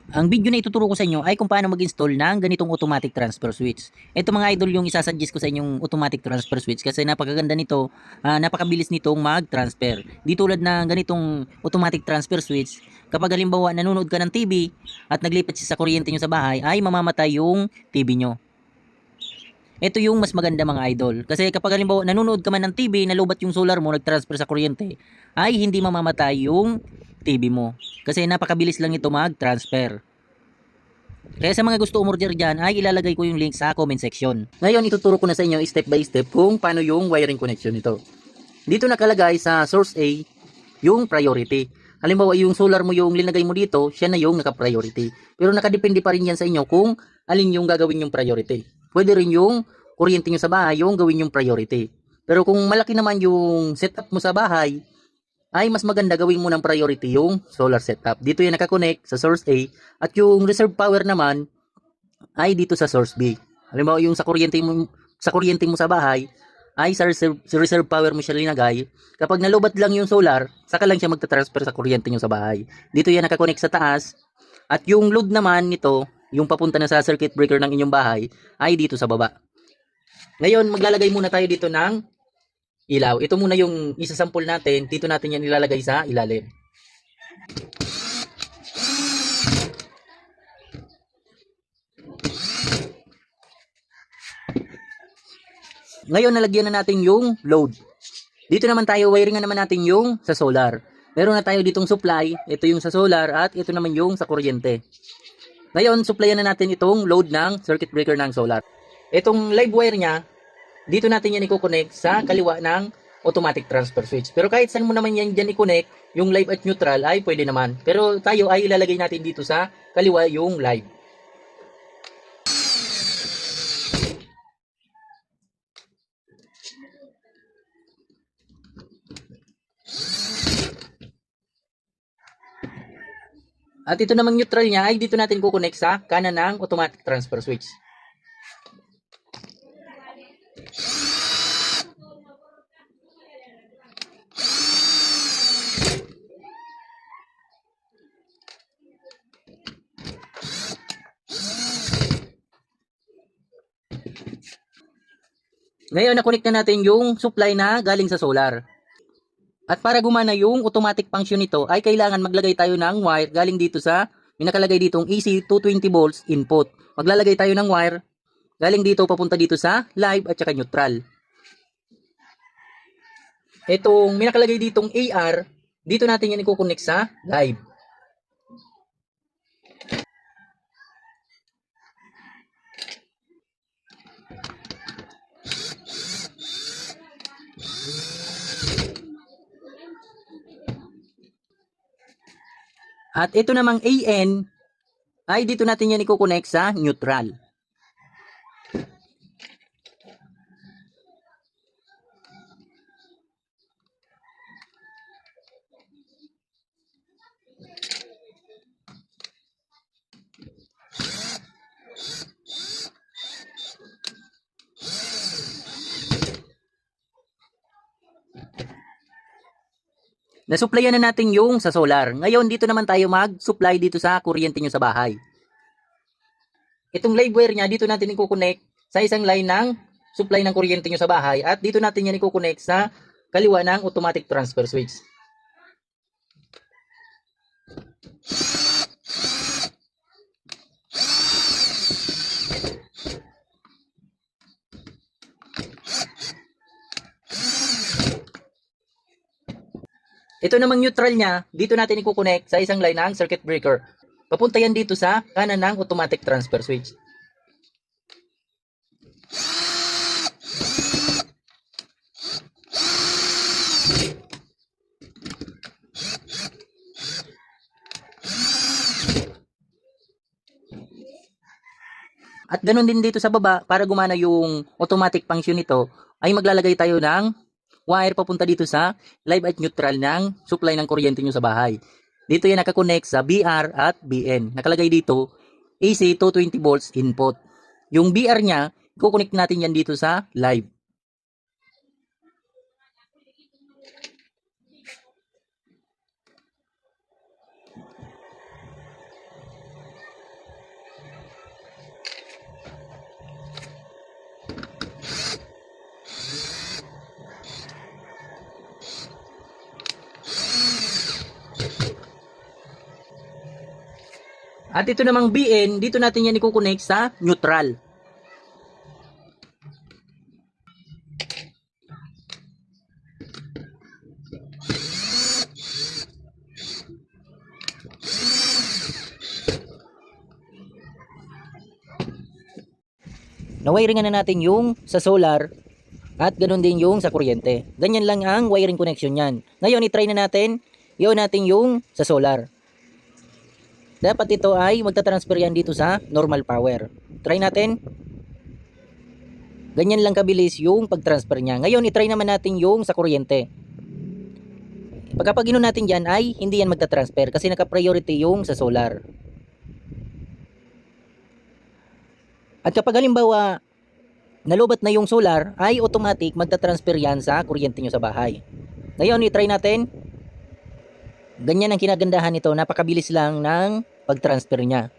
Ang video na ituturo ko sa inyo ay kung paano mag-install ng ganitong automatic transfer switch. Ito mga idol yung isasuggest ko sa inyong automatic transfer switch kasi napakaganda nito, napakabilis nitong mag-transfer. Di tulad ng ganitong automatic transfer switch, kapag halimbawa nanonood ka ng TV at naglipat siya sa kuryente nyo sa bahay, ay mamamatay yung TV nyo. Ito yung mas maganda mga idol. Kasi kapag halimbawa nanonood ka man ng TV, nalubat yung solar mo, nag-transfer sa kuryente, ay hindi mamamatay yung TV mo. Kasi napakabilis lang ito mag-transfer. Kaya sa mga gusto umorder dyan ay ilalagay ko yung link sa comment section. Ngayon ituturo ko na sa inyo step by step kung paano yung wiring connection nito. Dito nakalagay sa source A yung priority. Halimbawa yung solar mo yung linagay mo dito, siya na yung naka-priority. Pero nakadepende pa rin yan sa inyo kung alin yung gagawin yung priority. Pwede rin yung kuryente nyo sa bahay yung gawin yung priority. Pero kung malaki naman yung setup mo sa bahay, ay mas maganda gawin mo ng priority yung solar setup. Dito yan nakakonect sa source A at yung reserve power naman ay dito sa source B. Halimbawa yung sa kuryente mo sa bahay ay sa reserve power mo siya linagay. Kapag nalubat lang yung solar, saka lang siya magta-transfer sa kuryente nyo sa bahay. Dito yan nakakonect sa taas at yung load naman nito, yung papunta na sa circuit breaker ng inyong bahay ay dito sa baba. Ngayon maglalagay muna tayo dito ng ilaw. Ito muna yung isasample natin. Dito natin yan ilalagay sa ilalim. Ngayon nalagyan na natin yung load. Dito naman tayo, wiringan naman natin yung sa solar. Meron na tayo ditong supply. Ito yung sa solar at ito naman yung sa kuryente. Ngayon, supplyan na natin itong load ng circuit breaker ng solar. Itong live wire niya, dito natin yan i-connect sa kaliwa ng automatic transfer switch. Pero kahit saan mo naman yan dyan i-connect, yung live at neutral ay pwede naman. Pero tayo ay ilalagay natin dito sa kaliwa yung live. At ito namang neutral niya ay dito natin kukonek sa kanan ng automatic transfer switch. Ngayon, na-connect na natin yung supply na galing sa solar. At para gumana yung automatic function nito, ay kailangan maglagay tayo ng wire galing dito sa, may nakalagay ditong AC 220 volts input. Maglalagay tayo ng wire galing dito papunta dito sa live at saka neutral. Itong may nakalagay ditong AR, dito natin yan i-connect sa live. At ito namang AN ay dito natin yan i-connect sa neutral. Nasupplyan na natin yung sa solar. Ngayon, dito naman tayo mag-supply dito sa kuryente nyo sa bahay. Itong live wire niya, dito natin i-connect sa isang line ng supply ng kuryente nyo sa bahay at dito natin yan i-connect sa kaliwa ng automatic transfer switch. Ito namang neutral niya, dito natin i-connect sa isang line ng circuit breaker. Papunta yan dito sa kanan ng automatic transfer switch. At ganun din dito sa baba, para gumana yung automatic function nito, ay maglalagay tayo ng wire papunta dito sa live at neutral ng supply ng kuryente nyo sa bahay. Dito yan nakakonect sa BR at BN. Nakalagay dito AC 220 volts input. Yung BR niya, i-connect natin yan dito sa live. At ito namang BN, dito natin yan i-connect sa neutral. Na-wiring na natin yung sa solar at ganoon din yung sa kuryente. Ganyan lang ang wiring connection yan. Ngayon, i-try na natin, i-on natin yung sa solar. Dapat ito ay magta-transfer yan dito sa normal power. Try natin. Ganyan lang kabilis yung pag-transfer niya. Ngayon, i-try naman natin yung sa kuryente. Pagkapag inon natin dyan ay hindi yan magta-transfer kasi naka-priority yung sa solar. At kapag halimbawa nalubat na yung solar ay automatic magta-transfer yan sa kuryente nyo sa bahay. Ngayon, i-try natin. Ganyan ang kinagandahan nito, napakabilis lang ng pag-transfer niya.